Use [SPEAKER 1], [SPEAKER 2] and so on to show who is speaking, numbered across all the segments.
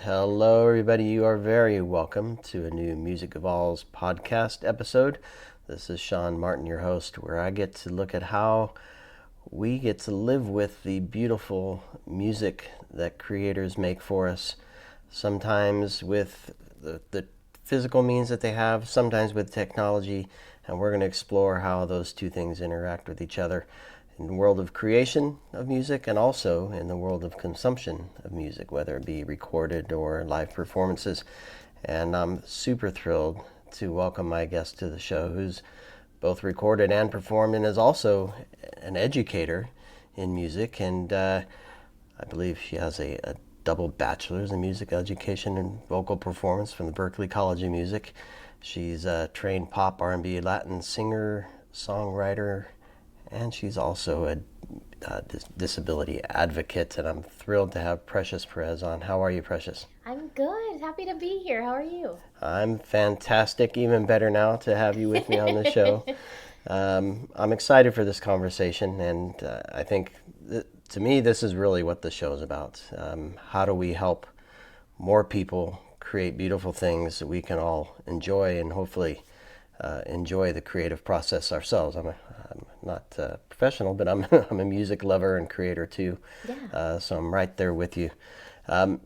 [SPEAKER 1] Hello, everybody. You are very welcome to a new Music Evolves podcast episode. This is Sean Martin, your host, where I get to look at how we get to live with the beautiful music that creators make for us, sometimes with the physical means that they have, sometimes with technology, and we're going to explore how those two things interact with each other in the world of creation of music and also in the world of consumption of music, whether it be recorded or live performances. And I'm super thrilled to welcome my guest to the show, who's both recorded and performed and is also an educator in music. And I believe she has a double bachelor's in music education and vocal performance from the Berklee College of Music. She's a trained pop, R&B, Latin singer, songwriter, and she's also a disability advocate. And I'm thrilled to have Precious Perez on. How are you, Precious?
[SPEAKER 2] I'm good. Happy to be here. How are you?
[SPEAKER 1] I'm fantastic. Even better now to have you with me on the show. I'm excited for this conversation, and I think to me, this is really what the show is about. How do we help more people create beautiful things that we can all enjoy and hopefully enjoy the creative process ourselves? I'm not professional, but I'm, I'm a music lover and creator too,
[SPEAKER 2] Yeah.
[SPEAKER 1] so I'm right there with you. Um,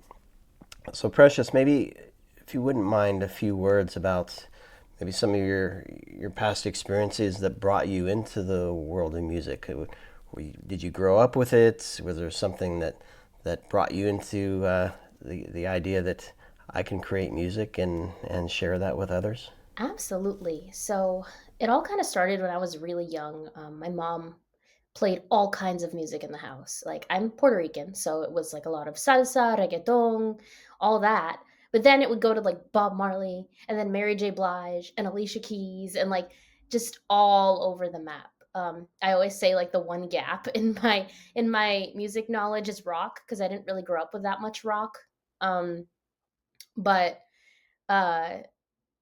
[SPEAKER 1] so, Precious, maybe if you wouldn't mind a few words about maybe some of your past experiences that brought you into the world of music. Did you grow up with it? Was there something that brought you into the idea that I can create music and share that with others?
[SPEAKER 2] Absolutely. So it all kind of started when I was really young. My mom played all kinds of music in the house. Like, I'm Puerto Rican, so it was like a lot of salsa, reggaeton, all that. But then it would go to like Bob Marley and then Mary J. Blige and Alicia Keys and like just all over the map. I always say like the one gap in my music knowledge is rock because I didn't really grow up with that much rock. Um, but uh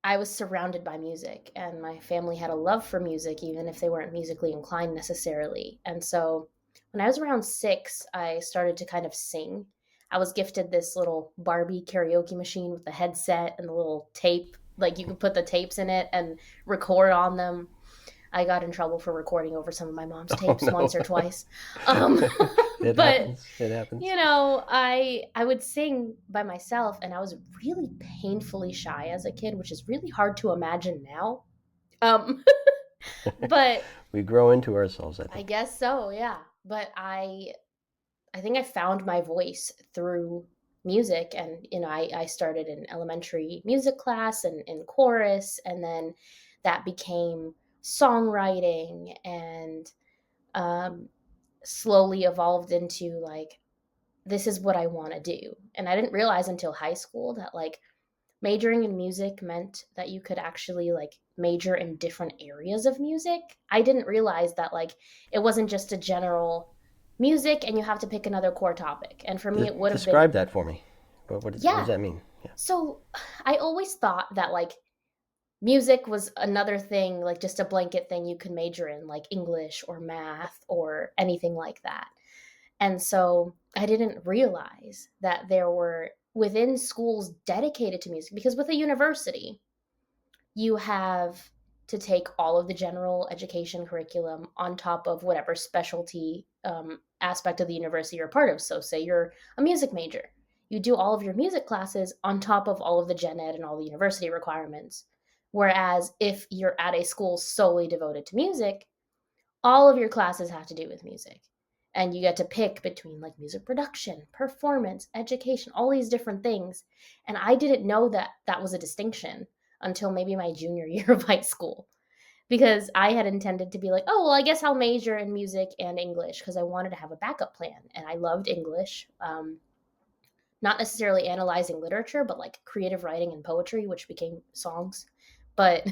[SPEAKER 2] I was surrounded by music, and my family had a love for music, even if they weren't musically inclined necessarily. And so, when I was around 6, I started to kind of sing. I was gifted this little Barbie karaoke machine with the headset and the little tape, like you could put the tapes in it and record on them. I got in trouble for recording over some of my mom's
[SPEAKER 1] Oh
[SPEAKER 2] tapes once
[SPEAKER 1] no,
[SPEAKER 2] or twice. Um,
[SPEAKER 1] it
[SPEAKER 2] but
[SPEAKER 1] happens. It happens.
[SPEAKER 2] I would sing by myself, and I was really painfully shy as a kid, which is really hard to imagine now. Um, but
[SPEAKER 1] We grow into ourselves, I
[SPEAKER 2] I
[SPEAKER 1] think.
[SPEAKER 2] guess so, yeah. But I think I found my voice through music, and I started in elementary music class and in chorus, and then that became songwriting and um, slowly evolved into like this is what I want to do. And I didn't realize until high school that like majoring in music meant that you could actually like major in different areas of music. I didn't realize that like it wasn't just a general music and you have to pick another core topic. And for me it would have been
[SPEAKER 1] Describe that for me. What does
[SPEAKER 2] yeah.
[SPEAKER 1] that mean? Yeah.
[SPEAKER 2] So I always thought that like music was another thing, like just a blanket thing you could major in, like English or math or anything like that. And so I didn't realize that there were within schools dedicated to music because with a university, you have to take all of the general education curriculum on top of whatever specialty aspect of the university you're a part of. So, say you're a music major, you do all of your music classes on top of all of the gen ed and all the university requirements. Whereas if you're at a school solely devoted to music, all of your classes have to do with music. And you get to pick between like music production, performance, education, all these different things. And I didn't know that that was a distinction until maybe my junior year of high school because I had intended to be like, oh, well, I guess I'll major in music and English because I wanted to have a backup plan. And I loved English, not necessarily analyzing literature, but like creative writing and poetry, which became songs. But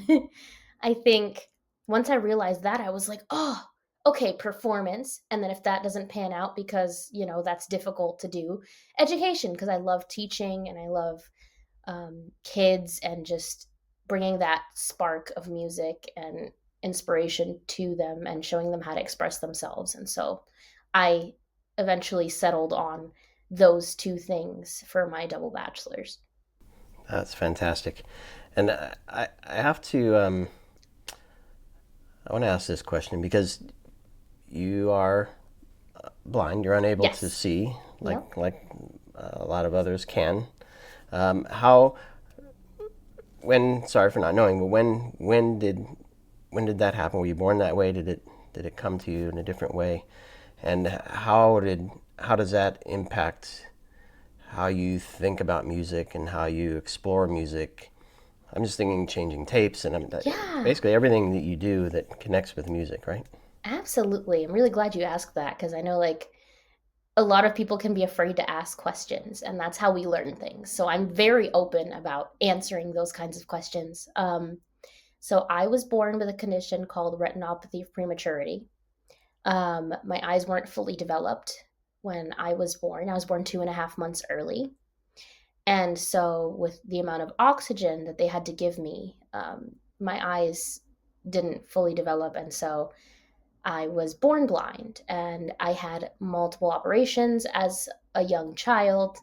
[SPEAKER 2] I think once I realized that, I was like, oh, okay, performance. And then if that doesn't pan out because, that's difficult to do, education, because I love teaching and I love kids and just bringing that spark of music and inspiration to them and showing them how to express themselves. And so I eventually settled on those two things for my double bachelor's.
[SPEAKER 1] That's fantastic. And I have to, I want to ask this question because you are blind, you're unable to
[SPEAKER 2] Yes.
[SPEAKER 1] see
[SPEAKER 2] Yep.
[SPEAKER 1] like a lot of others can. How when sorry for not knowing, but when did that happen? Were you born that way? Did it come to you in a different way? And how does that impact how you think about music and how you explore music? I'm just thinking changing tapes and
[SPEAKER 2] Yeah,
[SPEAKER 1] basically everything that you do that connects with music, right?
[SPEAKER 2] absolutely. I'm really glad you asked that because I know like a lot of people can be afraid to ask questions, and that's how we learn things. So I'm very open about answering those kinds of questions. So I was born with a condition called retinopathy of prematurity. My eyes weren't fully developed when I was born. I was born 2.5 months early. And so, with the amount of oxygen that they had to give me, my eyes didn't fully develop. And so, I was born blind and I had multiple operations as a young child.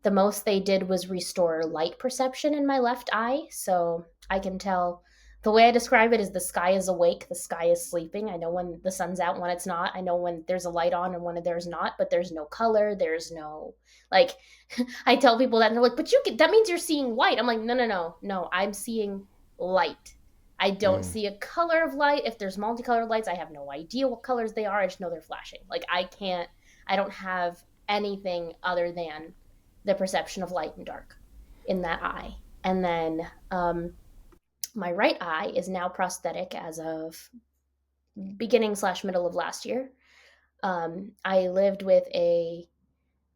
[SPEAKER 2] The most they did was restore light perception in my left eye. So I can tell the way I describe it is the sky is awake, the sky is sleeping. I know when the sun's out, when it's not. I know when there's a light on and when there's not, but there's no color. There's no, like, I tell people that and they're like, but that means you're seeing white. I'm like, no, no, no, no, I'm seeing light. I don't
[SPEAKER 1] Mm.
[SPEAKER 2] see a color of light. If there's multicolored lights, I have no idea what colors they are. I just know they're flashing. Like I don't have anything other than the perception of light and dark in that eye. And then my right eye is now prosthetic as of beginning/middle of last year. I lived with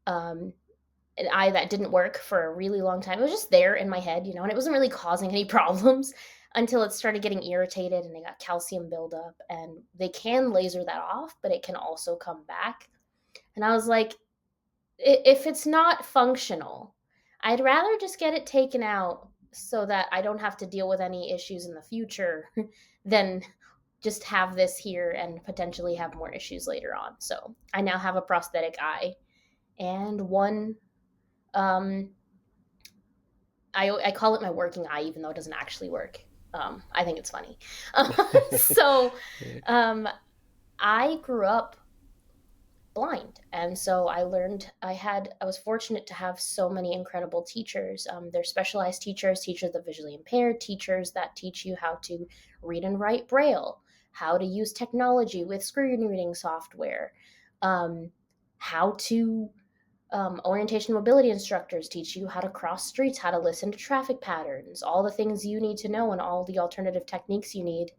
[SPEAKER 2] um, an eye that didn't work for a really long time. It was just there in my head, and it wasn't really causing any problems until it started getting irritated and I got calcium buildup. And they can laser that off, but it can also come back. And I was like, if it's not functional, I'd rather just get it taken out so that I don't have to deal with any issues in the future than just have this here and potentially have more issues later on. So I now have a prosthetic eye and one um, I call it my working eye, even though it doesn't actually work. I think it's funny. So um, I grew up blind, and so I was fortunate to have so many incredible teachers. They're specialized teachers, teachers of visually impaired, teachers that teach you how to read and write braille, how to use technology with screen reading software, um, how to orientation mobility instructors teach you how to cross streets, how to listen to traffic patterns, all the things you need to know, and all the alternative techniques you need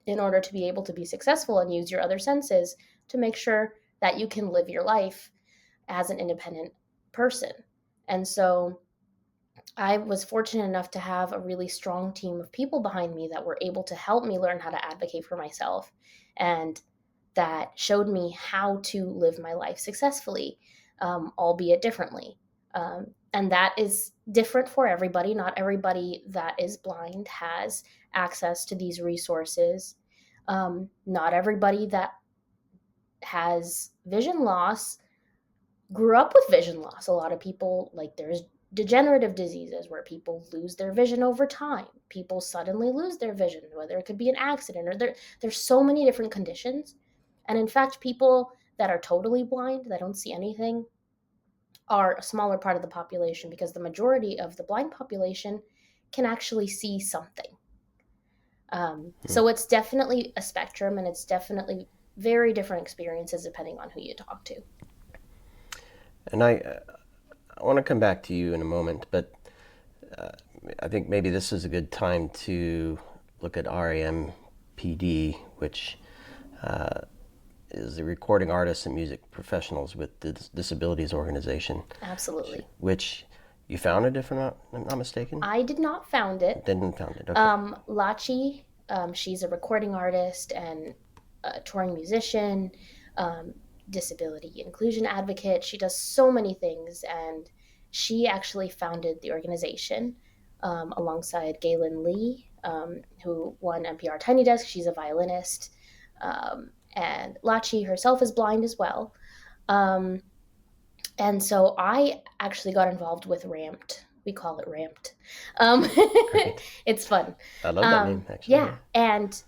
[SPEAKER 2] in order to be able to be successful and use your other senses to make sure that you can live your life as an independent person. And so I was fortunate enough to have a really strong team of people behind me that were able to help me learn how to advocate for myself and that showed me how to live my life successfully, albeit differently. And that is different for everybody. Not everybody that is blind has access to these resources. Not everybody that has vision loss grew up with vision loss. A lot of people, like, there's degenerative diseases where people lose their vision over time. People suddenly lose their vision, whether it could be an accident or there's so many different conditions. And in fact, people that are totally blind, that don't see anything, are a smaller part of the population because the majority of the blind population can actually see something. So it's definitely a spectrum and it's definitely very different experiences depending on who you talk to.
[SPEAKER 1] And I want to come back to you in a moment, but I think maybe this is a good time to look at RAMPD, which is the Recording Artists and Music Professionals with the Disabilities Organization,
[SPEAKER 2] Absolutely.
[SPEAKER 1] which you founded, if I'm not mistaken?
[SPEAKER 2] I did not found it.
[SPEAKER 1] Didn't found it, okay.
[SPEAKER 2] Lachi, she's a recording artist and a touring musician, um, disability inclusion advocate. She does so many things, and she actually founded the organization alongside Galen Lee, who won NPR Tiny Desk. She's a violinist, and Lachi herself is blind as well. Um, And so I actually got involved with Ramped. We call it Ramped. Um,
[SPEAKER 1] Great.
[SPEAKER 2] it's fun.
[SPEAKER 1] I love that name, actually.
[SPEAKER 2] Yeah.
[SPEAKER 1] Yeah.
[SPEAKER 2] And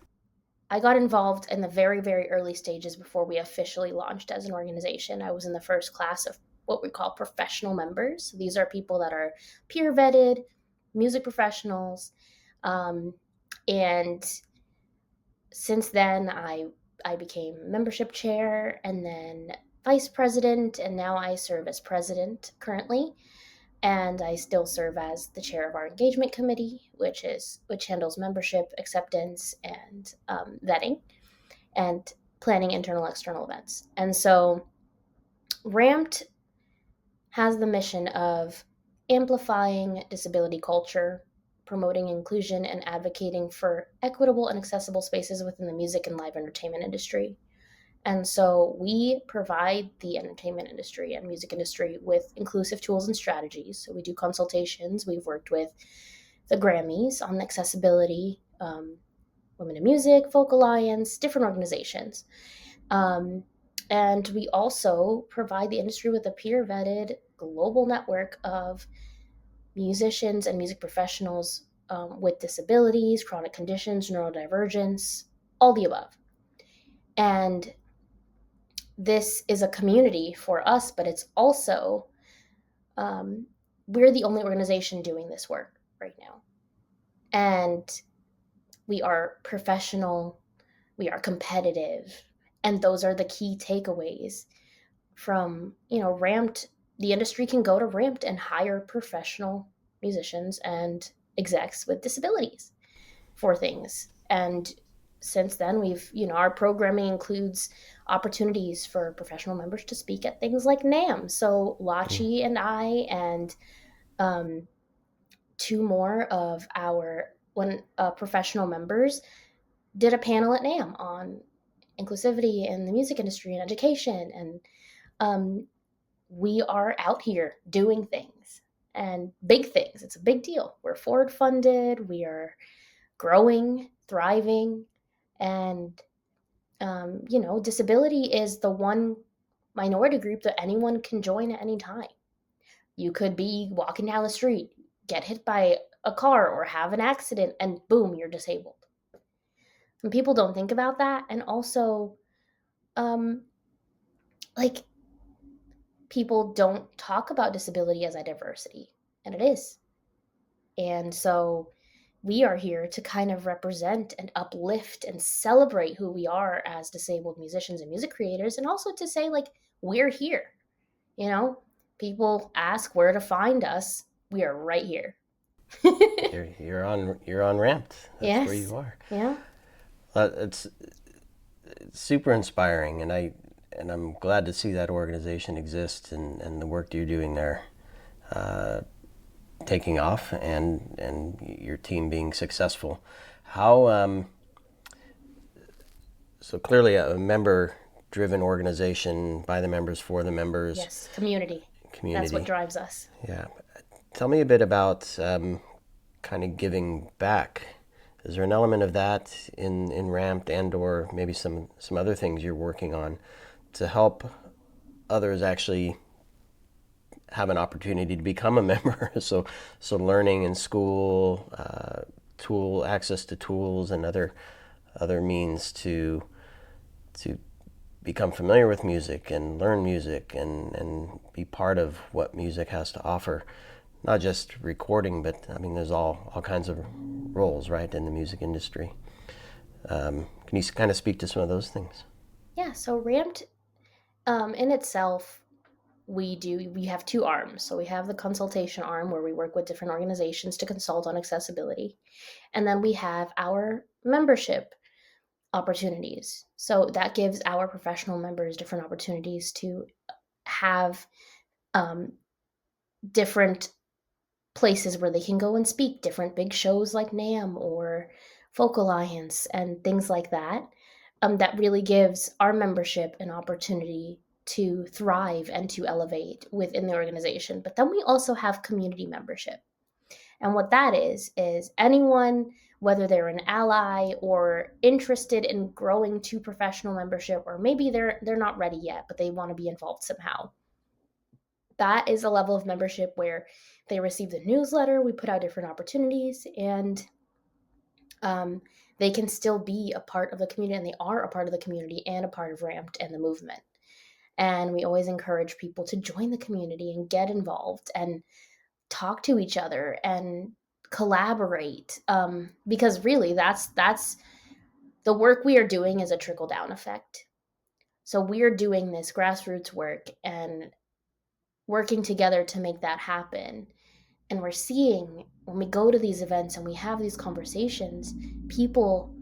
[SPEAKER 2] I got involved in the very, very early stages before we officially launched as an organization. I was in the first class of what we call professional members. These are people that are peer vetted, music professionals. Um, and since then, I became membership chair and then vice president, and now I serve as president currently. And I still serve as the chair of our engagement committee, which handles membership acceptance and vetting and planning internal external events. And so Ramped has the mission of amplifying disability culture, promoting inclusion, and advocating for equitable and accessible spaces within the music and live entertainment industry. And so we provide the entertainment industry and music industry with inclusive tools and strategies. So we do consultations. We've worked with the Grammys on accessibility, Women in Music, Folk Alliance, different organizations. Um, and we also provide the industry with a peer vetted global network of musicians and music professionals with disabilities, chronic conditions, neurodivergence, all the above. And this is a community for us, but it's also, um, we're the only organization doing this work right now. And we are professional, we are competitive, and those are the key takeaways from, Ramped. The industry can go to Ramped and hire professional musicians and execs with disabilities for things. And since then, our programming includes opportunities for professional members to speak at things like NAM. So
[SPEAKER 1] Mm.
[SPEAKER 2] Lachi and I and um, two more of our professional members did a panel at NAM on inclusivity in the music industry and education. And um, we are out here doing things and big things. It's a big deal. We're forward funded. We are growing, thriving, and disability is the one minority group that anyone can join at any time. You could be walking down the street, get hit by a car, or have an accident, and boom, you're disabled. And people don't think about that. And also, um, like, people don't talk about disability as a diversity, and it is. And so we are here to kind of represent and uplift and celebrate who we are as disabled musicians and music creators, and also to say, like, we're here. You know, people ask where to find us. We are right here.
[SPEAKER 1] You're on Ramped. That's where
[SPEAKER 2] Yes.
[SPEAKER 1] you are.
[SPEAKER 2] Yeah.
[SPEAKER 1] It's super inspiring, and I'm glad to see that organization exist and the work you're doing there, taking off, and your team being successful. How so clearly a member-driven organization, by the members, for the members.
[SPEAKER 2] Yes. Community. That's what
[SPEAKER 1] Community.
[SPEAKER 2] drives us.
[SPEAKER 1] Yeah. Tell me a bit about kind of giving back. Is there an element of that in Ramped, and or maybe some other things you're working on to help others actually have an opportunity to become a member? So learning in school, tool access to tools and other means to become familiar with music and learn music and be part of what music has to offer. Not just recording, but I mean, there's all kinds of roles, right, in the music industry. Can you kind of speak to some of those things?
[SPEAKER 2] Yeah. So Ramped, in itself, we have two arms. So we have the consultation arm where we work with different organizations to consult on accessibility, and then we have our membership opportunities. So that gives our professional members different opportunities to have um, different places where they can go and speak, different big shows like NAM or Folk Alliance and things like that. That really gives our membership an opportunity to thrive and to elevate within the organization. But then we also have community membership. And what that is anyone, whether they're an ally or interested in growing to professional membership, or maybe they're not ready yet, but they want to be involved somehow. that is a level of membership where they receive the newsletter, we put out different opportunities, and um, they can still be a part of the community, and they are a part of the community and a part of Ramped and the movement. And we always encourage people to join the community and get involved and talk to each other and collaborate, because really that's the work we are doing is a trickle down effect. So we're doing this grassroots work and working together to make that happen. And we're seeing when we go to these events and we have these conversations, people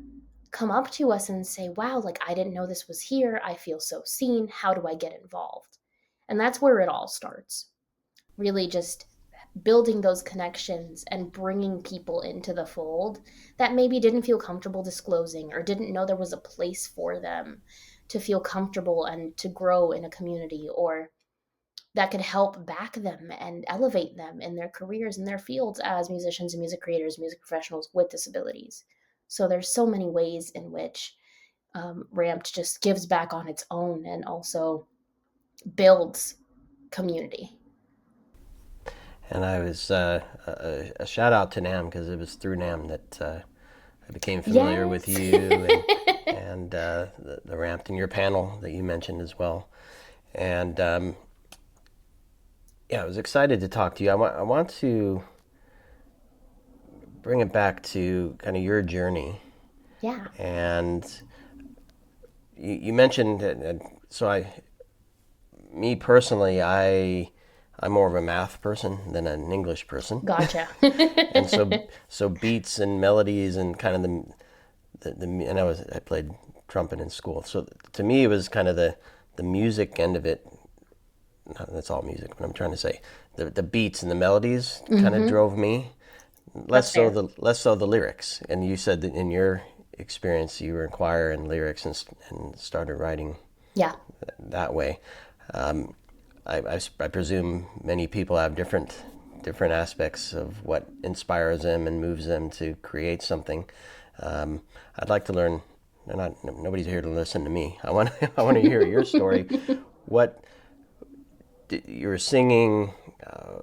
[SPEAKER 2] come up to us and say, wow, like I didn't know this was here. I feel so seen. How do I get involved? And that's where it all starts. Really just building those connections and bringing people into the fold that maybe didn't feel comfortable disclosing or didn't know there was a place for them to feel comfortable and to grow in a community, or that could help back them and elevate them in their careers and their fields as musicians and music creators, music professionals with disabilities. So there's so many ways in which Ramped just gives back on its own and also builds community.
[SPEAKER 1] And I was a shout out to Nam because it was through Nam that I became familiar with
[SPEAKER 2] Yes.
[SPEAKER 1] you and the Ramped and your panel that you mentioned as well. And yeah, I was excited to talk to you. I want to bring it back to kind of your journey.
[SPEAKER 2] Yeah.
[SPEAKER 1] And you mentioned, so me personally, I'm more of a math person than an English person.
[SPEAKER 2] Gotcha.
[SPEAKER 1] And so beats and melodies and kind of the and I played trumpet in school. So to me, it was kind of the music end of it. That's all music, but I'm trying to say the beats and the melodies kind of drove me.
[SPEAKER 2] That's fair.
[SPEAKER 1] Less so the lyrics. And you said that in your experience, you were in choir and lyrics and started writing
[SPEAKER 2] Yeah.
[SPEAKER 1] that way. Um, I presume many people have different aspects of what inspires them and moves them to create something. I'd like to learn. Nobody's here to listen to me. I want to hear your story. What you were singing?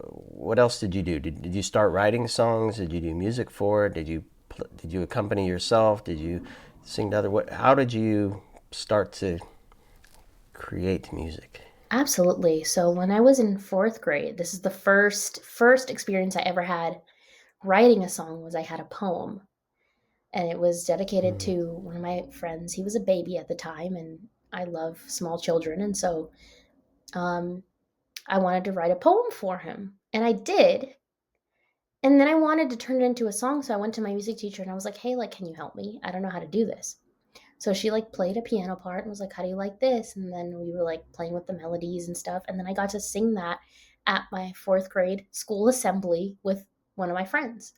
[SPEAKER 1] What else did you do? Did you start writing songs? Did you do music for it? Did you accompany yourself? Did you sing to other? How did you start to create music?
[SPEAKER 2] Absolutely. So when I was in fourth grade, this is the first experience I ever had writing a song. Was I had a poem, and it was dedicated
[SPEAKER 1] Hmm.
[SPEAKER 2] to one of my friends. He was a baby at the time, and I love small children, and so um, I wanted to write a poem for him, and I did. And then I wanted to turn it into a song, so I went to my music teacher and I was like, "Hey, like, can you help me? I don't know how to do this." So she like played a piano part and was like, "How do you like this?" And then we were like playing with the melodies and stuff. And then I got to sing that at my fourth grade school assembly with one of my friends.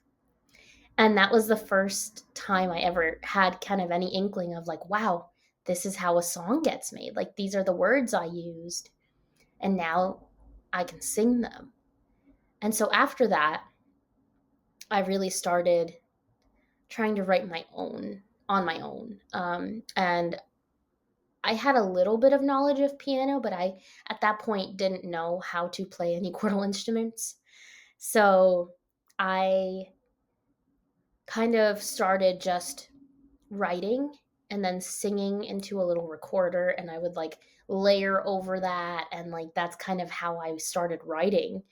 [SPEAKER 2] And that was the first time I ever had kind of any inkling of like, wow, this is how a song gets made. Like, these are the words I used. And now I can sing them. And so after that, I really started trying to write my own on my own. And I had a little bit of knowledge of piano, but I, at that point, didn't know how to play any chordal instruments. So I kind of started just writing and then singing into a little recorder, and I would like layer over that. And like, that's kind of how I started writing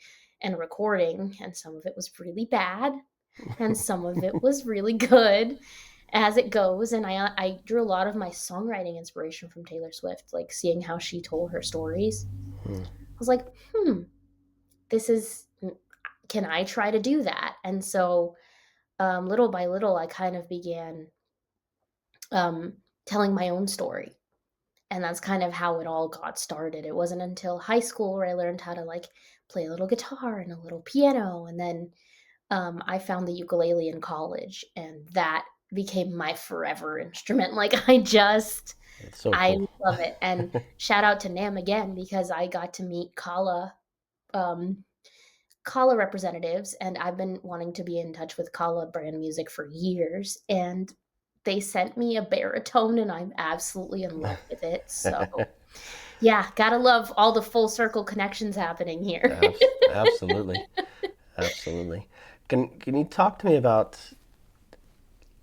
[SPEAKER 2] and recording. And some of it was really bad, and some of it was really good as it goes. And I drew a lot of my songwriting inspiration from Taylor Swift, like seeing how she told her stories.
[SPEAKER 1] Hmm.
[SPEAKER 2] I was like, this is, can I try to do that? And so little by little, I kind of began um, telling my own story. And that's kind of how it all got started. It wasn't until high school where I learned how to like play a little guitar and a little piano. And then I found the ukulele in college, and that became my forever instrument. Like,
[SPEAKER 1] It's so
[SPEAKER 2] I
[SPEAKER 1] cool.
[SPEAKER 2] love it. And shout out to Nam again, because I got to meet um, Kala representatives, and I've been wanting to be in touch with Kala brand music for years. And they sent me a baritone, and I'm absolutely in love with it. So Yeah, gotta love all the full circle connections happening here.
[SPEAKER 1] Absolutely, absolutely. Can you talk to me about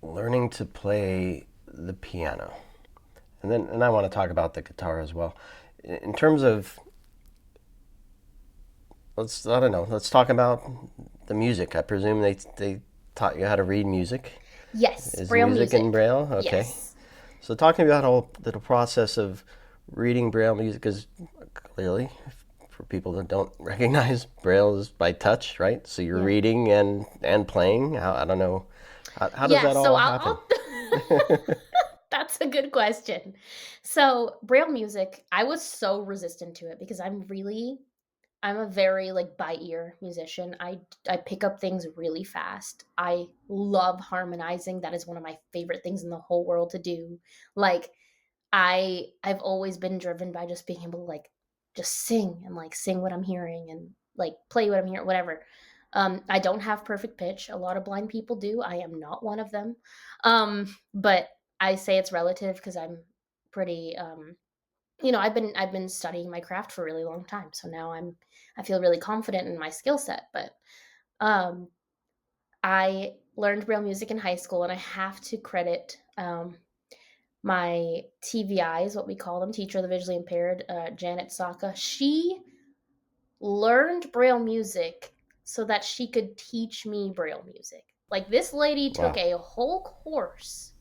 [SPEAKER 1] learning to play the piano? And I want to talk about the guitar as well. In terms of, I don't know, let's talk about the music. I presume they taught you how to read music.
[SPEAKER 2] Yes,
[SPEAKER 1] Is
[SPEAKER 2] Braille
[SPEAKER 1] music in
[SPEAKER 2] music.
[SPEAKER 1] Braille? Okay.
[SPEAKER 2] Yes.
[SPEAKER 1] So talk to me about the process of reading Braille music, because clearly, for people that don't recognize, Braille is by touch, right? So you're
[SPEAKER 2] Yeah.
[SPEAKER 1] reading and playing. I don't know. How does
[SPEAKER 2] Yeah,
[SPEAKER 1] that
[SPEAKER 2] so
[SPEAKER 1] all
[SPEAKER 2] I'll,
[SPEAKER 1] happen?
[SPEAKER 2] That's a good question. So, Braille music, I was so resistant to it because I'm a very like by ear musician. I pick up things really fast. I love harmonizing. That is one of my favorite things in the whole world to do. Like I've always been driven by just being able to like just sing and like sing what I'm hearing and like play what I'm hearing, whatever. I don't have perfect pitch. A lot of blind people do. I am not one of them. But I say it's relative because I'm pretty I've been studying my craft for a really long time. So now I feel really confident in my skill set. But um I learned Braille music in high school and I have to credit my TVI is what we call them, teacher of the visually impaired, Janet Saka. She learned Braille music so that she could teach me Braille music. Like this lady took
[SPEAKER 1] Wow.
[SPEAKER 2] a whole course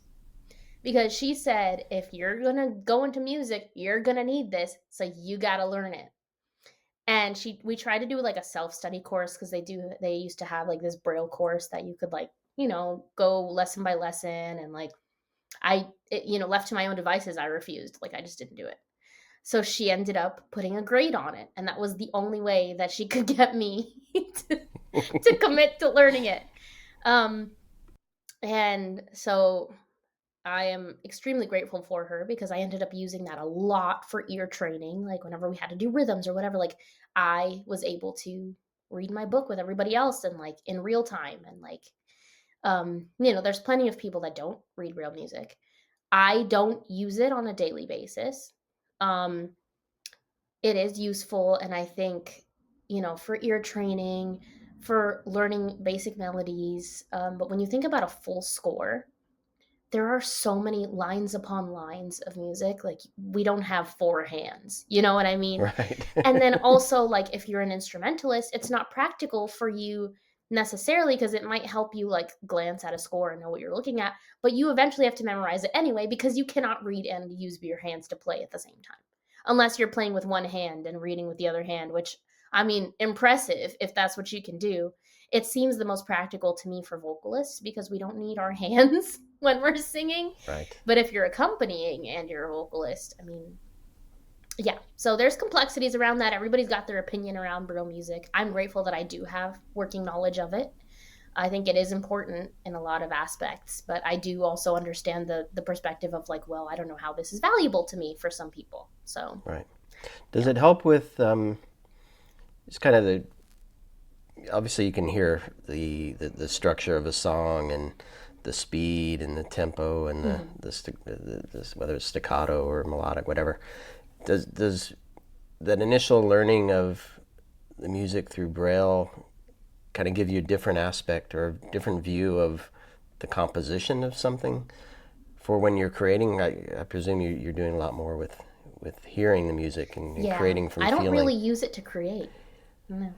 [SPEAKER 2] because she said, if you're gonna go into music, you're gonna need this, so you gotta learn it. And we tried to do like a self-study course because they used to have like this Braille course that you could like, go lesson by lesson and like left to my own devices, I refused. Like I just didn't do it. So she ended up putting a grade on it, and that was the only way that she could get me to commit to learning it. Um, and so I am extremely grateful for her because I ended up using that a lot for ear training. Like whenever we had to do rhythms or whatever, like I was able to read my book with everybody else and like in real time and like there's plenty of people that don't read real music. I don't use it on a daily basis. Um, it is useful, and I think, for ear training, for learning basic melodies. But when you think about a full score, there are so many lines upon lines of music. Like, we don't have four hands. You know what I mean?
[SPEAKER 1] Right.
[SPEAKER 2] And then also, like, if you're an instrumentalist, it's not practical for you necessarily because it might help you like glance at a score and know what you're looking at, but you eventually have to memorize it anyway because you cannot read and use your hands to play at the same time. Unless you're playing with one hand and reading with the other hand, which I mean, impressive if that's what you can do. It seems the most practical to me for vocalists because we don't need our hands when we're singing.
[SPEAKER 1] Right.
[SPEAKER 2] But if you're accompanying and you're a vocalist, I mean, yeah. So there's complexities around that. Everybody's got their opinion around Braille music. I'm grateful that I do have working knowledge of it. I think it is important in a lot of aspects, but I do also understand the perspective of like, well, I don't know how this is valuable to me for some people. So
[SPEAKER 1] Right. Does
[SPEAKER 2] yeah.
[SPEAKER 1] it help with it's kind of the obviously you can hear the structure of a song and the speed and the tempo and
[SPEAKER 2] Mhm.
[SPEAKER 1] whether it's staccato or melodic, whatever. Does that initial learning of the music through Braille kind of give you a different aspect or a different view of the composition of something for when you're creating? I presume you're doing a lot more with hearing the music and
[SPEAKER 2] Yeah.
[SPEAKER 1] creating from
[SPEAKER 2] I don't
[SPEAKER 1] feeling.
[SPEAKER 2] really use it to create. No.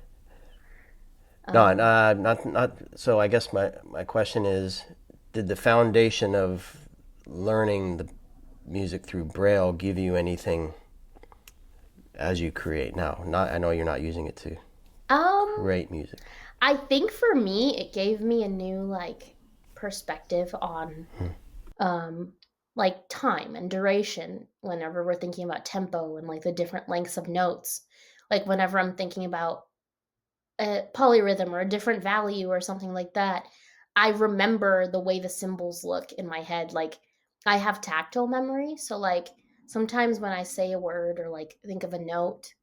[SPEAKER 1] No,
[SPEAKER 2] Um,
[SPEAKER 1] not. So I guess my question is, did the foundation of learning the music through Braille give you anything as you create now? Not, I know you're not using it to
[SPEAKER 2] um,
[SPEAKER 1] create music.
[SPEAKER 2] I think for me, it gave me a new like perspective on um like time and duration whenever we're thinking about tempo and like the different lengths of notes. Like whenever I'm thinking about a polyrhythm or a different value or something like that, I remember the way the symbols look in my head. Like I have tactile memory, so like sometimes when I say a word or like think of a note,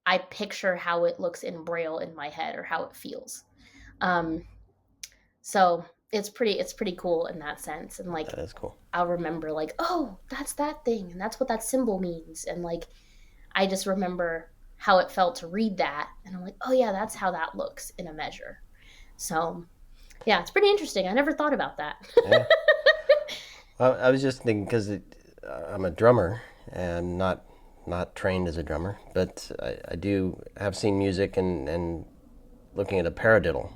[SPEAKER 2] I picture how it looks in braille in my head or how it feels. Um, so it's pretty cool in that sense. And like
[SPEAKER 1] That is cool.
[SPEAKER 2] I'll remember like, oh, that's that thing, and that's what that symbol means. And like I just remember how it felt to read that, and I'm like, oh yeah, that's how that looks in a measure. So yeah, it's pretty interesting. I never thought about that.
[SPEAKER 1] Yeah. Well, I was just thinking because I'm a drummer and not trained as a drummer, but I do have seen music and looking at a paradiddle.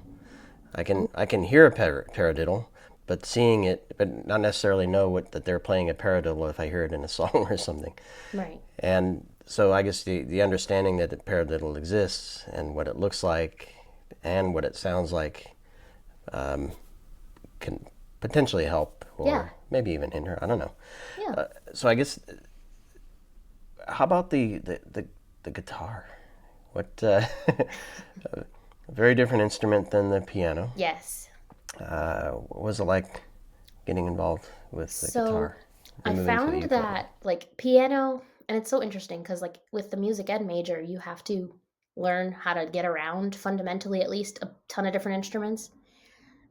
[SPEAKER 1] I can hear a paradiddle, but seeing it, but not necessarily know that they're playing a paradiddle if I hear it in a song or something.
[SPEAKER 2] Right.
[SPEAKER 1] And so I guess the understanding that the paradiddle exists and what it looks like and what it sounds like can potentially help
[SPEAKER 2] Yeah.
[SPEAKER 1] or maybe even hinder. I don't know.
[SPEAKER 2] Yeah.
[SPEAKER 1] So I guess how about the guitar? What a very different instrument than the piano.
[SPEAKER 2] Yes.
[SPEAKER 1] What was it like getting involved with the
[SPEAKER 2] So
[SPEAKER 1] guitar
[SPEAKER 2] I
[SPEAKER 1] and moving to the
[SPEAKER 2] found
[SPEAKER 1] ukulele?
[SPEAKER 2] that like piano, and it's so interesting because like with the music ed major, you have to learn how to get around fundamentally at least a ton of different instruments.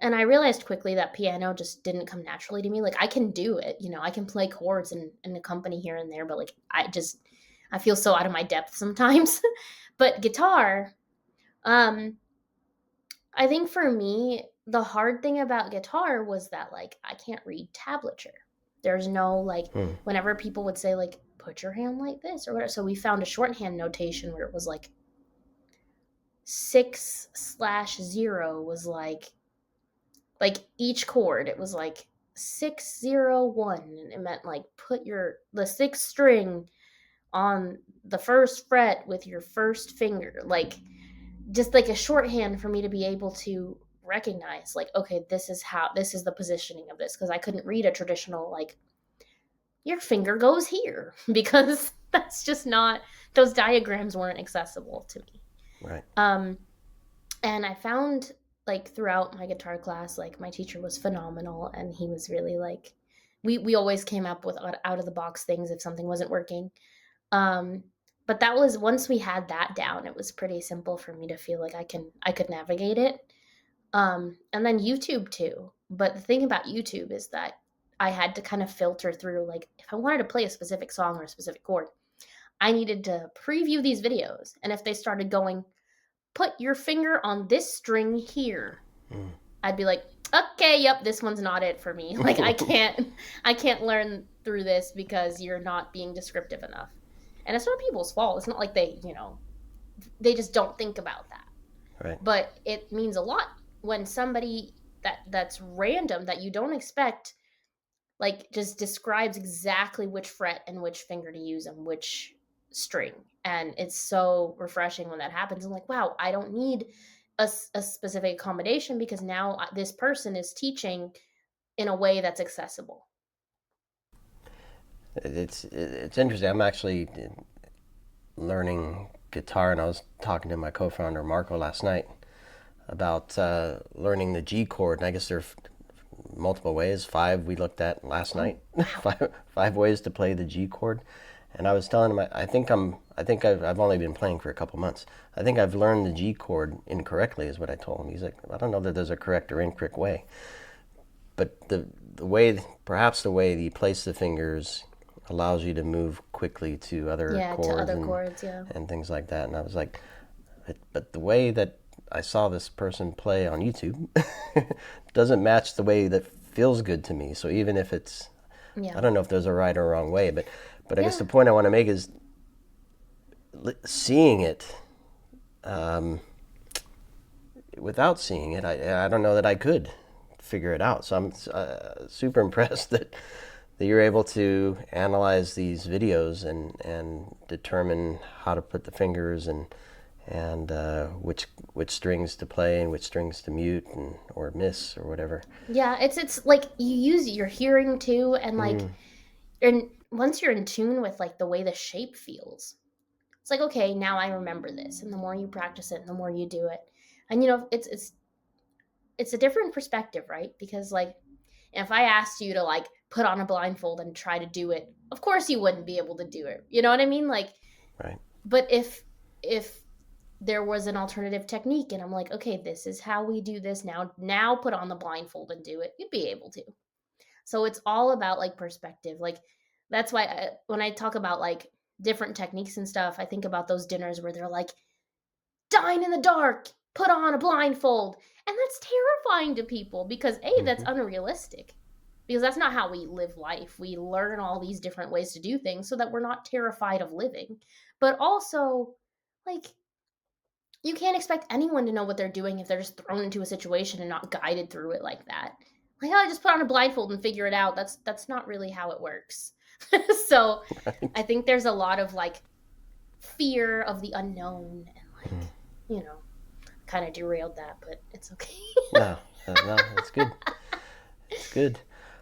[SPEAKER 2] And I realized quickly that piano just didn't come naturally to me. Like I can do it, I can play chords and accompany here and there, but like I feel so out of my depth sometimes. But guitar, um, I think for me, the hard thing about guitar was that like I can't read tablature. There's no like
[SPEAKER 1] Hmm.
[SPEAKER 2] whenever people would say like put your hand like this or whatever. So we found a shorthand notation where it was like 6/0 was like each chord. It was like 601, and it meant like put the sixth string on the first fret with your first finger. Like just like a shorthand for me to be able to recognize like okay this is the positioning of this because I couldn't read a traditional like your finger goes here because that's just not those diagrams weren't accessible to me.
[SPEAKER 1] Right.
[SPEAKER 2] um and I found like throughout my guitar class like my teacher was phenomenal, and he was really like we always came up with out of the box things if something wasn't working. um but that was once we had that down, it was pretty simple for me to feel like I could navigate it. And then YouTube too. But the thing about YouTube is that I had to kind of filter through like if I wanted to play a specific song or a specific chord, I needed to preview these videos. And if they started going, put your finger on this string here,
[SPEAKER 1] Mm.
[SPEAKER 2] I'd be like, okay, yep, this one's not it for me. Like I can't learn through this because you're not being descriptive enough. And it's not people's fault. It's not like they just don't think about that.
[SPEAKER 1] Right.
[SPEAKER 2] But it means a lot when somebody that's random that you don't expect like just describes exactly which fret and which finger to use and which string. And it's so refreshing when that happens. I'm like, wow, I don't need a specific accommodation because now this person is teaching in a way that's accessible.
[SPEAKER 1] It's interesting. I'm actually learning guitar, and I was talking to my co-founder Marco last night about learning the G chord. And I guess there are multiple ways. Five we looked at last night. Five ways to play the G chord. And I was telling him I think I've only been playing for a couple months. I think I've learned the G chord incorrectly, is what I told him. He's like, I don't know that there's a correct or incorrect way, but the way perhaps the way that you place the fingers allows you to move quickly to other
[SPEAKER 2] Yeah, to
[SPEAKER 1] chords
[SPEAKER 2] other chords, yeah.
[SPEAKER 1] and things like that. And I was like, but the way that I saw this person play on YouTube doesn't match the way that feels good to me. So even if it's,
[SPEAKER 2] Yeah.
[SPEAKER 1] I don't know if there's a right or wrong way, but I guess
[SPEAKER 2] Yeah.
[SPEAKER 1] the point I want to make is seeing it. Without seeing it, I don't know that I could figure it out. So I'm super impressed that you're able to analyze these videos and determine how to put the fingers and which strings to play and which strings to mute or miss or whatever.
[SPEAKER 2] Yeah, it's like you use your hearing too, and like
[SPEAKER 1] Mm,
[SPEAKER 2] and once you're in tune with like the way the shape feels, it's like okay, now I remember this. And the more you practice it and the more you do it, and it's a different perspective, right? Because like if I asked you to like put on a blindfold and try to do it, of course you wouldn't be able to do it. You know what I mean? Like,
[SPEAKER 1] right.
[SPEAKER 2] but if there was an alternative technique and I'm like, okay, this is how we do this now put on the blindfold and do it, you'd be able to. So it's all about like perspective. Like that's why when I talk about like different techniques and stuff. I think about those dinners where they're like, dine in the dark, put on a blindfold. And that's terrifying to people because A, that's
[SPEAKER 1] Hmm.
[SPEAKER 2] unrealistic. Because that's not how we live life. We learn all these different ways to do things so that we're not terrified of living. But also, like, you can't expect anyone to know what they're doing if they're just thrown into a situation and not guided through it like that. Like, oh, I just put on a blindfold and figure it out. That's not really how it works. So I
[SPEAKER 1] Right.
[SPEAKER 2] think there's a lot of like fear of the unknown and
[SPEAKER 1] Mm.
[SPEAKER 2] like, you know, kind of derailed that, but it's okay.
[SPEAKER 1] No, no, it's good. It's good.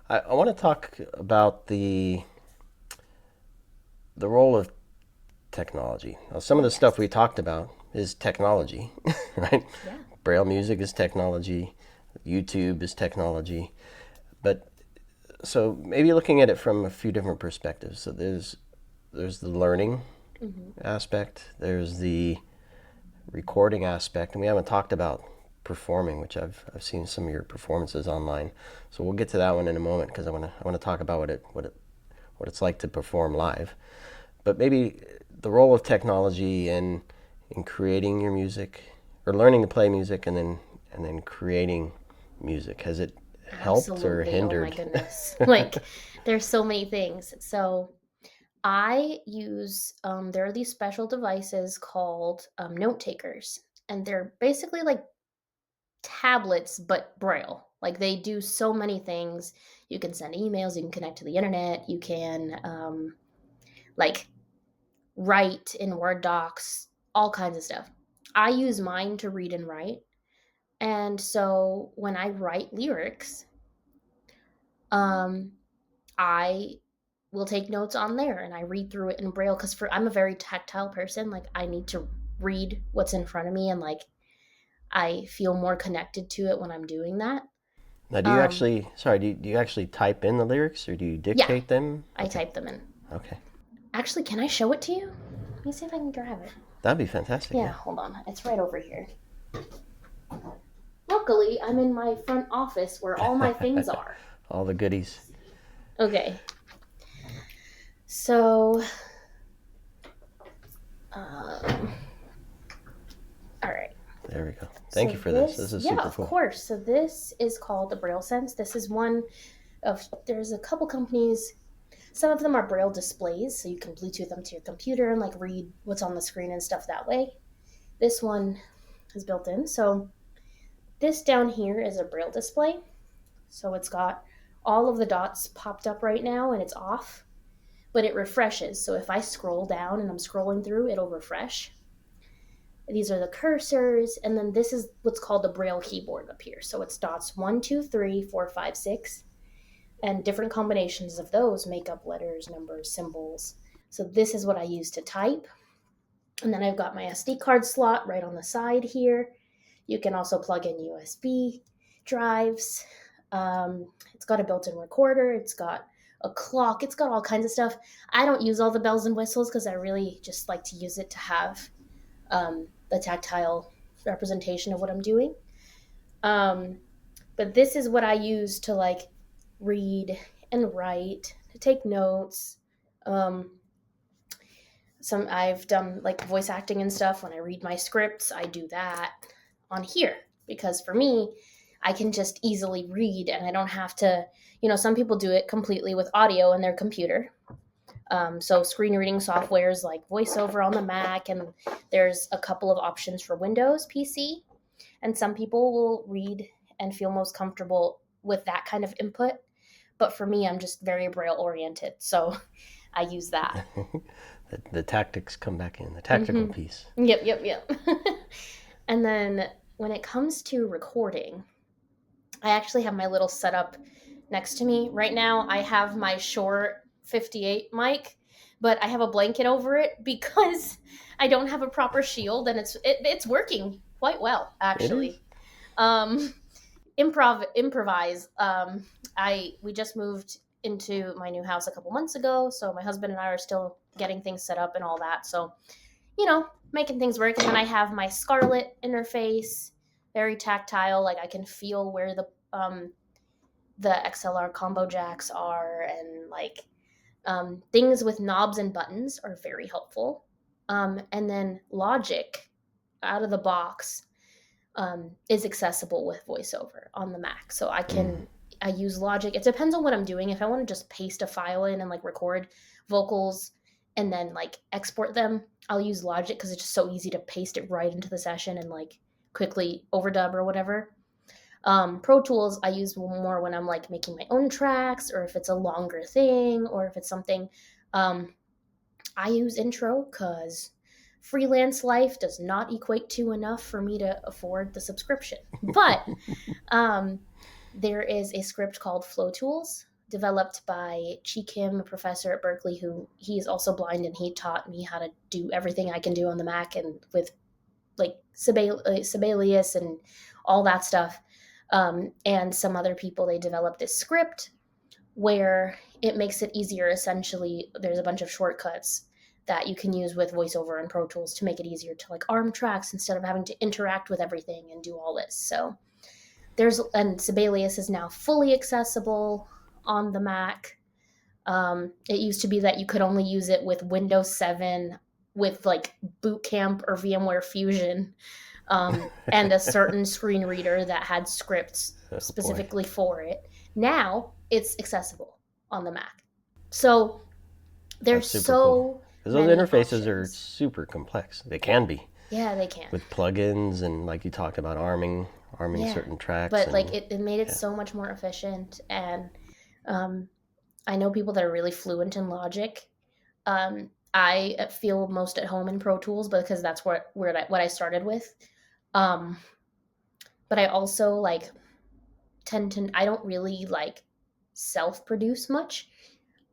[SPEAKER 1] I want to talk about the role of technology. Now, some of the stuff we
[SPEAKER 2] Yes.
[SPEAKER 1] talked about is technology, right?
[SPEAKER 2] Yeah.
[SPEAKER 1] Braille music is technology, YouTube is technology. But so maybe looking at it from a few different perspectives. So there's the learning
[SPEAKER 2] Hmm.
[SPEAKER 1] aspect, there's the recording aspect, and we haven't talked about performing, which I've seen some of your performances online. So we'll get to that one in a moment because I want to talk about what it's like to perform live. But maybe the role of technology in creating your music or learning to play music and then creating music, has it helped or
[SPEAKER 2] Absolutely. Oh my
[SPEAKER 1] hindered?
[SPEAKER 2] goodness. Like, there's so many things. So I use there are these special devices called note takers, and they're basically like tablets but braille. Like they do so many things. You can send emails, you can connect to the internet, you can like write in Word docs, all kinds of stuff. I use mine to read and write. And so when I write lyrics, um I will take notes on there and I read through it in braille cuz for I'm a very tactile person, like I need to read what's in front of me and like I feel more connected to it when I'm doing that.
[SPEAKER 1] Now, do you
[SPEAKER 2] Um
[SPEAKER 1] actually, sorry, do you actually type in the lyrics or do you
[SPEAKER 2] yeah,
[SPEAKER 1] dictate them?
[SPEAKER 2] I
[SPEAKER 1] Okay,
[SPEAKER 2] type them in.
[SPEAKER 1] okay.
[SPEAKER 2] Actually, can I show it to you? Let me see if I can grab it.
[SPEAKER 1] That'd be fantastic,
[SPEAKER 2] Yeah,
[SPEAKER 1] yeah.
[SPEAKER 2] hold on. It's right over here. Luckily, I'm in my front office where all my things are.
[SPEAKER 1] All the goodies.
[SPEAKER 2] Okay. So, um, all right.
[SPEAKER 1] There we go. Thank you
[SPEAKER 2] So
[SPEAKER 1] for this. This
[SPEAKER 2] this,
[SPEAKER 1] is
[SPEAKER 2] yeah,
[SPEAKER 1] super
[SPEAKER 2] of
[SPEAKER 1] cool.
[SPEAKER 2] course. So this is called the Braille Sense. This is one of there's a couple companies. Some of them are Braille displays, so you can Bluetooth them to your computer and like read what's on the screen and stuff that way. This one is built in. So this down here is a Braille display. So it's got all of the dots popped up right now and it's off, but it refreshes. So if I scroll down and I'm scrolling through, it'll refresh. These are the cursors, and then this is what's called the Braille keyboard up here. So it's dots 1, 2, 3, 4, 5, 6, and different combinations of those make up letters, numbers, symbols. So this is what I use to type. And then I've got my SD card slot right on the side here. You can also plug in USB drives. It's got a built in recorder. It's got a clock. It's got all kinds of stuff. I don't use all the bells and whistles because I really just like to use it to have the tactile representation of what I'm doing. Um, but this is what I use to like read and write, to take notes. Um, some I've done like voice acting and stuff. When I read my scripts, I do that on here because for me, I can just easily read and I don't have to. Some people do it completely with audio in their computer. So screen reading softwares like VoiceOver on the Mac, and there's a couple of options for Windows PC. And some people will read and feel most comfortable with that kind of input. But for me, I'm just very braille oriented, so I use that.
[SPEAKER 1] The tactics come back in, the tactical
[SPEAKER 2] Hmm.
[SPEAKER 1] piece.
[SPEAKER 2] Yep, yep, yep. And then when it comes to recording, I actually have my little setup next to me. Right now, I have my Shure 58 mic, but I have a blanket over it because I don't have a proper shield, and it's working quite well
[SPEAKER 1] It is?
[SPEAKER 2] actually. Um, improvise. I we just moved into my new house a couple months ago, so my husband and I are still getting things set up and all that. So making things work. And then I have my Scarlett interface, very tactile. Like I can feel where the XLR combo jacks are, and like Things with knobs and buttons are very helpful. And then Logic out of the box is accessible with VoiceOver on the Mac. So
[SPEAKER 1] Mm.
[SPEAKER 2] I use Logic. It depends on what I'm doing. If I want to just paste a file in and like record vocals and then like export them, I'll use Logic because it's just so easy to paste it right into the session and like quickly overdub or whatever. Pro Tools I use more when I'm like making my own tracks, or if it's a longer thing, or if it's something. Um, I use Intro because freelance life does not equate to enough for me to afford the subscription. But um, there is a script called Flow Tools developed by Chi Kim, a professor at Berklee, who he is also blind, and he taught me how to do everything I can do on the Mac and with like Sibelius and all that stuff. And some other people, they developed this script where it makes it easier. Essentially, there's a bunch of shortcuts that you can use with VoiceOver and Pro Tools to make it easier to like arm tracks instead of having to interact with everything and do all this. So and Sibelius is now fully accessible on the Mac. It used to be that you could only use it with Windows 7 with like Boot Camp or VMware Fusion, and a certain screen reader that had scripts
[SPEAKER 1] Oh boy,
[SPEAKER 2] specifically for it. Now it's accessible on the Mac. So
[SPEAKER 1] that's
[SPEAKER 2] there's
[SPEAKER 1] super cool.
[SPEAKER 2] so
[SPEAKER 1] Because those
[SPEAKER 2] many
[SPEAKER 1] interfaces are
[SPEAKER 2] options.
[SPEAKER 1] super complex. They can be
[SPEAKER 2] Yeah, they can.
[SPEAKER 1] with plugins and like you talked about arming
[SPEAKER 2] Yeah.
[SPEAKER 1] certain tracks
[SPEAKER 2] But like
[SPEAKER 1] and
[SPEAKER 2] it made it
[SPEAKER 1] yeah.
[SPEAKER 2] so much more efficient. And um, I know people that are really fluent in Logic. I feel most at home in Pro Tools because that's what I started with. Um, but I also like tend to I don't really like self produce much.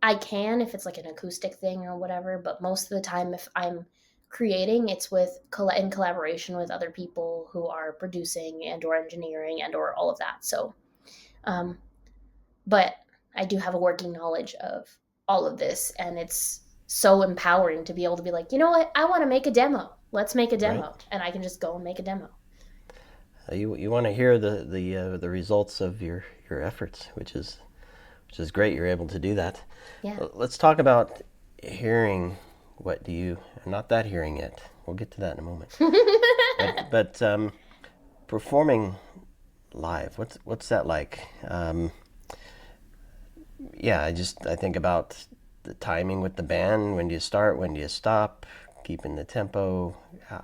[SPEAKER 2] I can if it's like an acoustic thing or whatever, but most of the time if I'm creating, it's in collaboration with other people who are producing and or engineering and or all of that. So, um, but I do have a working knowledge of all of this, and it's so empowering to be able to be like, you know what, I want to make a demo. Let's make a
[SPEAKER 1] Right.
[SPEAKER 2] demo, and I can just go and make a demo.
[SPEAKER 1] You want to hear the results of your efforts, which is great. You're able to do that.
[SPEAKER 2] Yeah.
[SPEAKER 1] Let's talk about hearing. What do you? Not that hearing yet. We'll get to that in a moment. But performing live. What's that like? Yeah, I think about the timing with the band. When do you start? When do you stop? Keeping the tempo.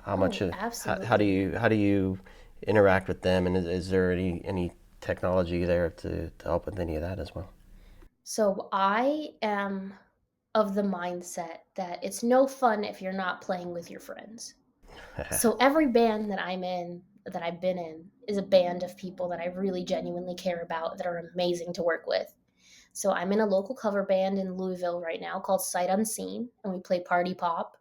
[SPEAKER 1] How much?
[SPEAKER 2] Oh, absolutely.
[SPEAKER 1] How do you interact with them? And is there any technology there to help with any of that as well?
[SPEAKER 2] So I am of the mindset that it's no fun if you're not playing with your friends. So every band that I'm in, that I've been in, is a band of people that I really genuinely care about that are amazing to work with. So I'm in a local cover band in Louisville right now called Sight Unseen, and we play party pop.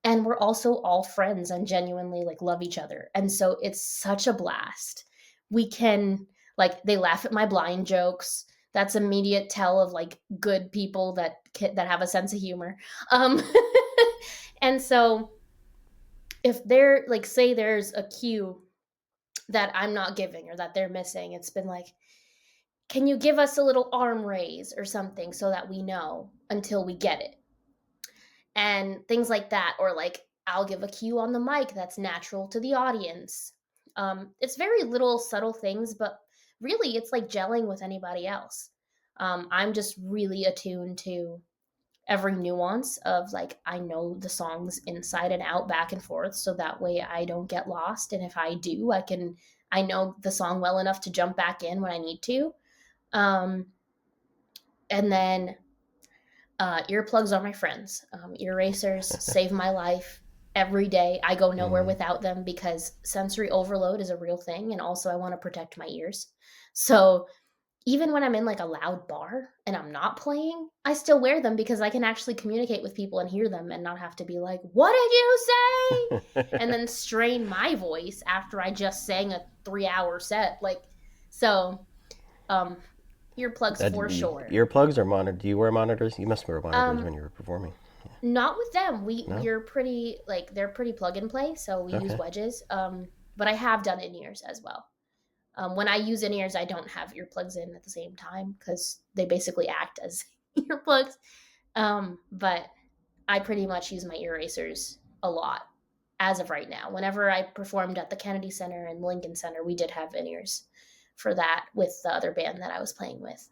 [SPEAKER 2] And we're also all friends and genuinely like love each other. And so it's such a blast. We can like they laugh at my blind jokes. That's immediate tell of like good people that have a sense of humor. Um and so if they're like say there's a cue that I'm not giving or that they're missing, it's been like, can you give us a little arm raise or something so that we know until we get it? And things like that. Or like, I'll give a cue on the mic that's natural to the audience. It's very little subtle things, but really it's like gelling with anybody else. I'm just really attuned to every nuance of like, I know the songs inside and out, back and forth, so that way I don't get lost. And if I do, I know the song well enough to jump back in when I need to. Um, and then earplugs are my friends. Ear racers save my life every day. I go nowhere
[SPEAKER 1] Mm.
[SPEAKER 2] without them because sensory overload is a real thing. And also, I want to protect my ears. So, even when I'm in like a loud bar and I'm not playing, I still wear them because I can actually communicate with people and hear them and not have to be like, what did you say? And then strain my voice after I just sang a 3 hour set. Like, so, um, earplugs for sure.
[SPEAKER 1] Earplugs or monitor? Do you wear monitors? You must wear monitors
[SPEAKER 2] Um,
[SPEAKER 1] when you're performing.
[SPEAKER 2] Not with them.
[SPEAKER 1] No?
[SPEAKER 2] We're pretty like they're pretty plug and play, so we use
[SPEAKER 1] Okay.
[SPEAKER 2] wedges. But I have done in ears as well. When I use in ears, I don't have earplugs in at the same time because they basically act as earplugs. But I pretty much use my erasers a lot as of right now. Whenever I performed at the Kennedy Center and Lincoln Center, we did have in-ears for that with the other band that I was playing with.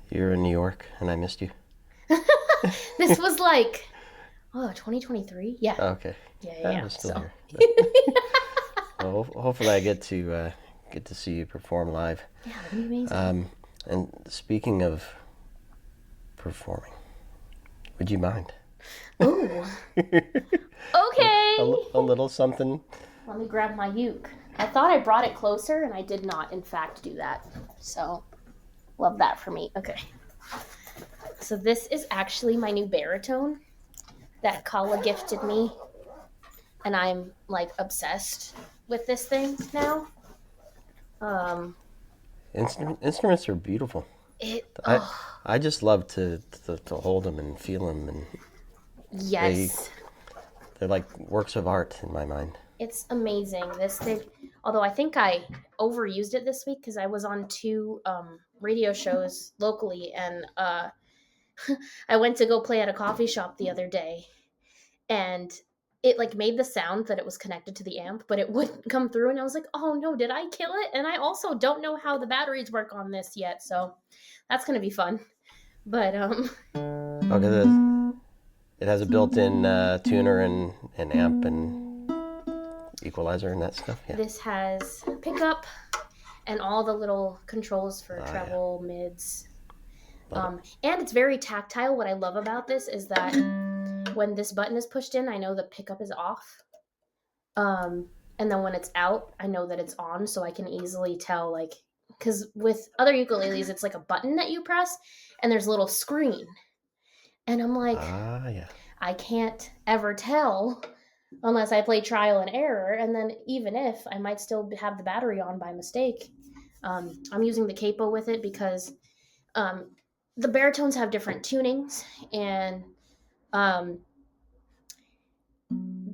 [SPEAKER 1] You're in New York, and I missed you.
[SPEAKER 2] This was like 2023. Yeah.
[SPEAKER 1] Okay.
[SPEAKER 2] Yeah.
[SPEAKER 1] I was still
[SPEAKER 2] So.
[SPEAKER 1] here. Well, hopefully, I get to see you perform live.
[SPEAKER 2] Yeah, that'd be amazing.
[SPEAKER 1] And speaking of performing, would you mind?
[SPEAKER 2] Ooh. Okay.
[SPEAKER 1] A little something.
[SPEAKER 2] Let me grab my uke. I thought I brought it closer, and I did not, in fact, do that. So, love that for me. Okay. So this is actually my new baritone that Kala gifted me, and I'm like obsessed with this thing now.
[SPEAKER 1] Instruments are beautiful. I just love to hold them and feel them, and
[SPEAKER 2] yes,
[SPEAKER 1] they're like works of art in my mind.
[SPEAKER 2] It's amazing. This thing, although I think I overused it this week because I was on 2 radio shows locally, and I went to go play at a coffee shop the other day, and it like made the sound that it was connected to the amp, but it wouldn't come through, and I was like, oh no, did I kill it? And I also don't know how the batteries work on this yet, so that's gonna be fun. But
[SPEAKER 1] Okay, it has a built-in tuner and amp and equalizer and that stuff. Yeah.
[SPEAKER 2] This has pickup and all the little controls for treble, mids. And it's very tactile. What I love about this is that when this button is pushed in, I know the pickup is off. And then when it's out, I know that it's on, so I can easily tell, like, because with other ukuleles, it's like a button that you press, and there's a little screen. And I'm like, I can't ever tell unless I play trial and error, and then even if, I might still have the battery on by mistake. I'm using the capo with it because the baritones have different tunings, and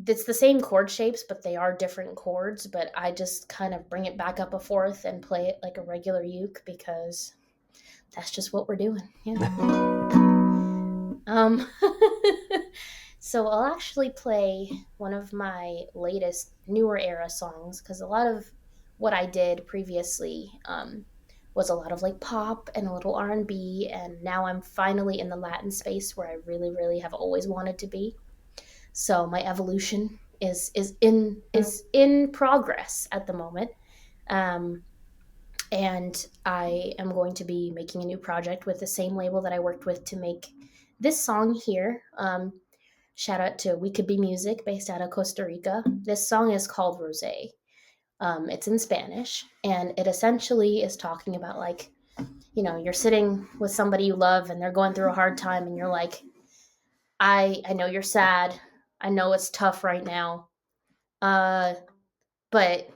[SPEAKER 2] it's the same chord shapes, but they are different chords. But I just kind of bring it back up a fourth and play it like a regular uke because that's just what we're doing. So I'll actually play one of my latest newer era songs because a lot of what I did previously was a lot of like pop and a little R&B, and now I'm finally in the Latin space where I really, really have always wanted to be. So my evolution is in progress at the moment, and I am going to be making a new project with the same label that I worked with to make this song here. Shout out to We Could Be Music, based out of Costa Rica. This song is called Rosé. It's in Spanish, and it essentially is talking about, like, you're sitting with somebody you love and they're going through a hard time, and you're like, I know you're sad. I know it's tough right now. But,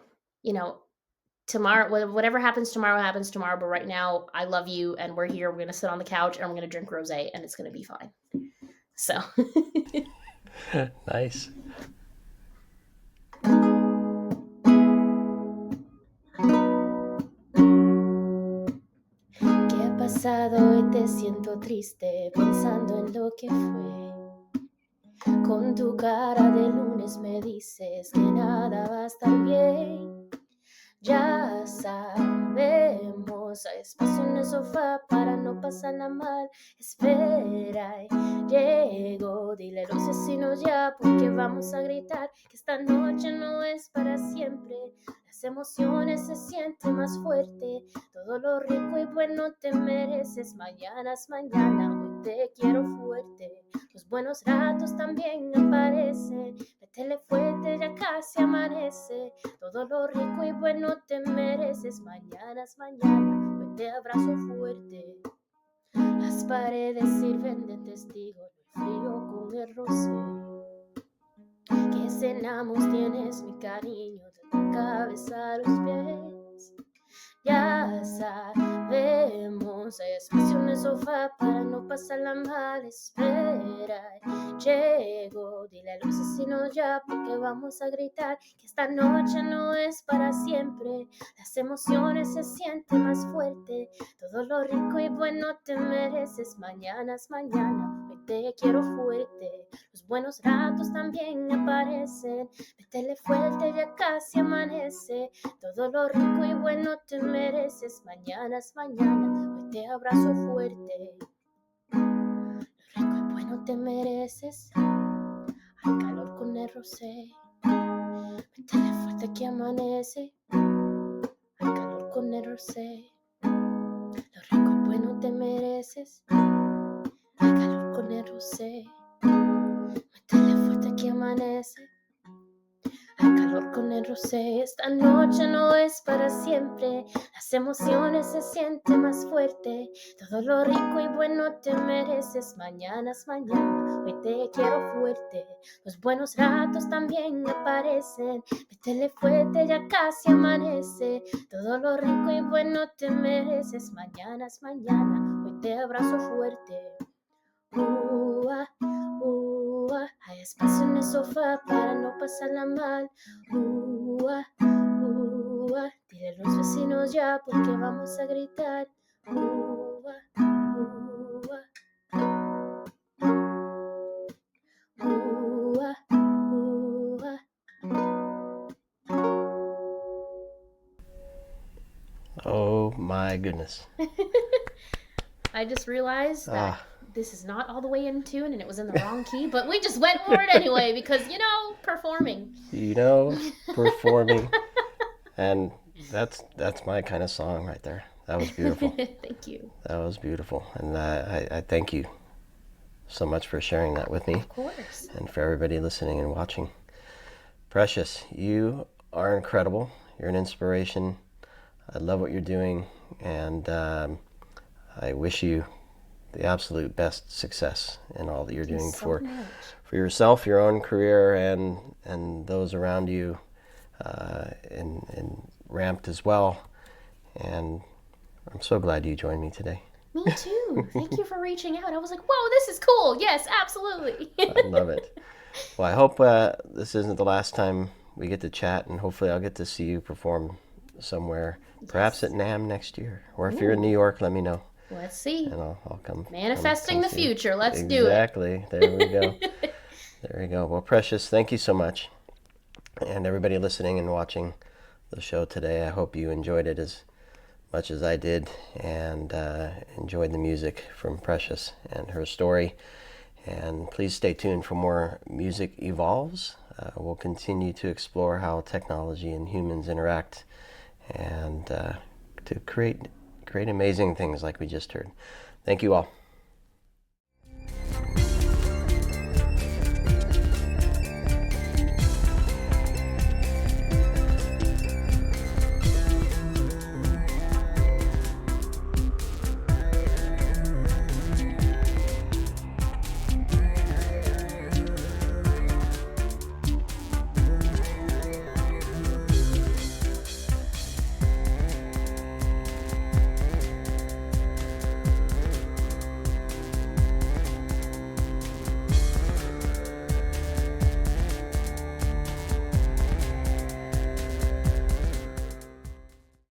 [SPEAKER 2] tomorrow, whatever happens tomorrow. But right now, I love you, and we're here. We're going to sit on the couch, and we're going to drink rosé, and it's going to be fine. So.
[SPEAKER 1] Nice.
[SPEAKER 2] ¿Qué ha pasado? Hoy te siento triste, pensando en lo que fue. Con tu cara de lunes me dices que nada va a estar bien. Ya sabemos, hay espacio en el sofá para no pasarla mal. Espera, llego, dile a los vecinos ya, porque vamos a gritar que esta noche no es para siempre. Las emociones se sienten más fuerte, todo lo rico y bueno te mereces. Mañana es mañana, hoy te quiero fuerte. Los buenos ratos también aparecen, métele fuerte, ya casi amanece. Todo lo rico y bueno te mereces. Mañana es mañana, hoy te abrazo fuerte. Las paredes sirven de testigo, el frío con el rocío. Que cenamos tienes mi cariño, de tu cabeza a los pies. Ya sabemos, hay espacio en el sofá para no pasarla mal. Espera, llego, dile a los vecinos ya, porque vamos a gritar que esta noche no es para siempre. Las emociones se sienten más fuerte, todo lo rico y bueno te mereces. Mañana es mañana, hoy te quiero fuerte. Los buenos ratos también aparecen. Métele fuerte, ya casi amanece. Todo lo rico y bueno te mereces. Mañana es mañana, hoy te abrazo fuerte. Lo rico y bueno te mereces. Hay calor con el rosé. Métele fuerte que amanece. Hay calor con el rosé. Lo rico y bueno te mereces. Hay calor con el rosé. Métele fuerte que amanece. Hay calor con el rosé. Esta noche no es para siempre. Las emociones se sienten más fuerte. Todo lo rico y bueno te mereces. Mañana es mañana, hoy te quiero fuerte. Los buenos ratos también aparecen. Métele fuerte, ya casi amanece. Todo lo rico y bueno te mereces. Mañana es mañana, hoy te abrazo fuerte. Hay espacio en el sofá para no pasarla mal. Dile a los vecinos ya porque vamos a gritar.
[SPEAKER 1] Oh my goodness.
[SPEAKER 2] I just realized that this is not all the way in tune and it was in the wrong key, but we just went for it anyway because, performing.
[SPEAKER 1] Performing. And that's my kind of song right there. That was beautiful.
[SPEAKER 2] Thank you.
[SPEAKER 1] That was beautiful. And I thank you so much for sharing that with me.
[SPEAKER 2] Of course.
[SPEAKER 1] And for everybody listening and watching. Precious, you are incredible. You're an inspiration. I love what you're doing. And I wish you the absolute best success in all that you're doing for yourself, your own career, and those around you, and Ramped as well. And I'm so glad you joined me today.
[SPEAKER 2] Me too. Thank you for reaching out. I was like, whoa, this is cool. Yes, absolutely.
[SPEAKER 1] I love it. Well, I hope this isn't the last time we get to chat, and hopefully I'll get to see you perform somewhere, perhaps at NAMM next year. Or if you're in New York, let me know.
[SPEAKER 2] Let's see.
[SPEAKER 1] And I'll come.
[SPEAKER 2] Manifesting the future. Let's do it.
[SPEAKER 1] Exactly. There we go. There we go. Well, Precious, thank you so much. And everybody listening and watching the show today, I hope you enjoyed it as much as I did and enjoyed the music from Precious and her story. And please stay tuned for more Music Evolves. We'll continue to explore how technology and humans interact and to create amazing things like we just heard. Thank you all.